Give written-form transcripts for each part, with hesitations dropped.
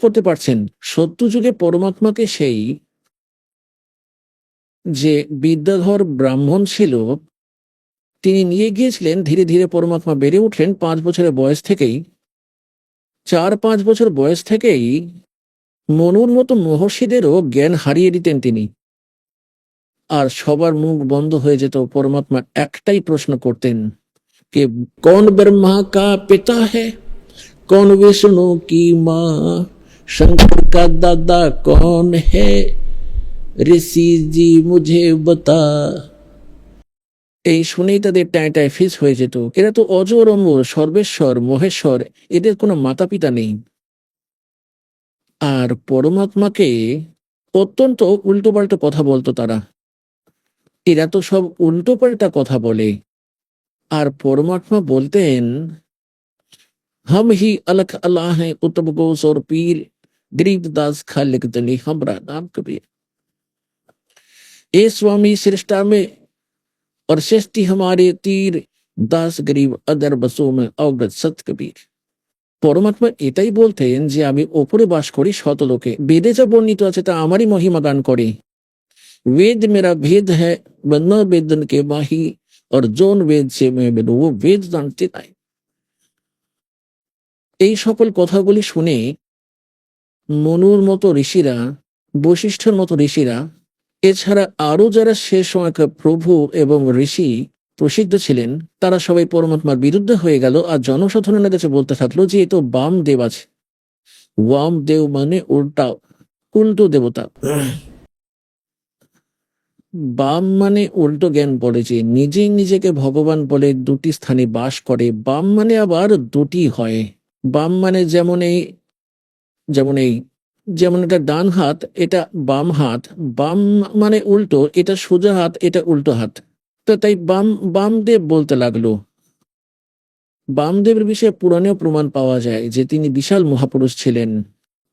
করতে পারছেন সত্যযুগে পরমাত্মাকে সেই যে বিদ্যাধর ব্রাহ্মণ ছিল তিনি নিয়ে গিয়েছিলেন। ধীরে ধীরে পরমাত্মা বেড়ে উঠলেন 5 বছরের বয়স থেকেই। 4-5 বছর বয়স থেকেই মনুর মতো মহর্ষিদেরও জ্ঞান হারিয়ে দিতেন তিনি। আর সবার মুখ বন্ধ হয়ে যেত। পরমাত্মা একটাই প্রশ্ন করতেন कि कौन ब्रह्मा का पिता है, कौन विष्णु की माँ, शंकर का दादा कौन है, ऋषि जी मुझे बता। এই শুনেই তাদের টায় টায় ফিস হয়ে যেত। এরা তো অজর অমর, সর্বেশ্বর, মহেশ্বর, এদের কোনো মাতা পিতা নেই। আর পরমাত্মাকে অত্যন্ত উল্টোপাল্টা কথা বলতো তারা। এরা তো সব উল্টোপাল্টা কথা বলে। আর পরমাত্মা বলতেন हम ही अलख अल्लाह हैं, कुतुब गोस और पीर, गरीबदास खालिक दली हमरा नाम कबीर। ए स्वामी सृष्टा में और सृष्टि हमारे तीर, दास गरीब अदर बसों में अवगत सत कबीर। পরমাত্মা এটাই বলতেন যে আমি ওপরে বাস করি শতলোকে, বেদে যা বর্ণিত আছে তা আমারই মহিমা গান করে। वेद मेरा भेद है, वरना वेदन के माही, और जोन वेद से मैं बेदू वो वेद जानते নাই। এই সকল কথাগুলি শুনে মনুর মতো ঋষিরা, বশিষ্ঠের মতো ঋষিরা, এছাড়া আরো যারা সে সময়কার প্রভু এবং ঋষি প্রসিদ্ধ ছিলেন তারা সবাই পরমাত্মার বিরুদ্ধে হয়ে গেল। আর জনসাধারণের কাছে বলতে থাকলো যে এ তো বামদেব আছে। বামদেব মানে উল্টা, উল্টো দেবতা। বাম মানে উল্টো জ্ঞান বলে, যে নিজেই নিজেকে ভগবান বলে দুটি স্থানে বাস করে। বাম মানে আবার দুটি হয়। বাম মানে যেমন যেমন এটা ডান হাত, এটা বাম হাত। বাম মানে উল্টো, এটা সোজা হাত, এটা উল্টো হাত। তো তাই বামদেব বলতে লাগলো। বামদেবের বিষয়ে পুরাণেও প্রমাণ পাওয়া যায় যে তিনি বিশাল মহাপুরুষ ছিলেন।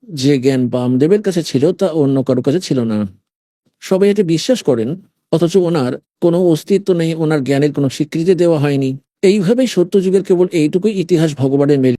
যে জ্ঞান বামদেবের কাছে ছিল তা অন্য কারো কাছে ছিল না। সবাই এটা বিশ্বাস করেন, অথচ ওনার কোনো অস্তিত্ব নেই, ওনার জ্ঞানের কোনো স্বীকৃতি দেওয়া হয়নি। এইভাবেই সত্যযুগের কেবল এইটুকুই ইতিহাস ভগবানের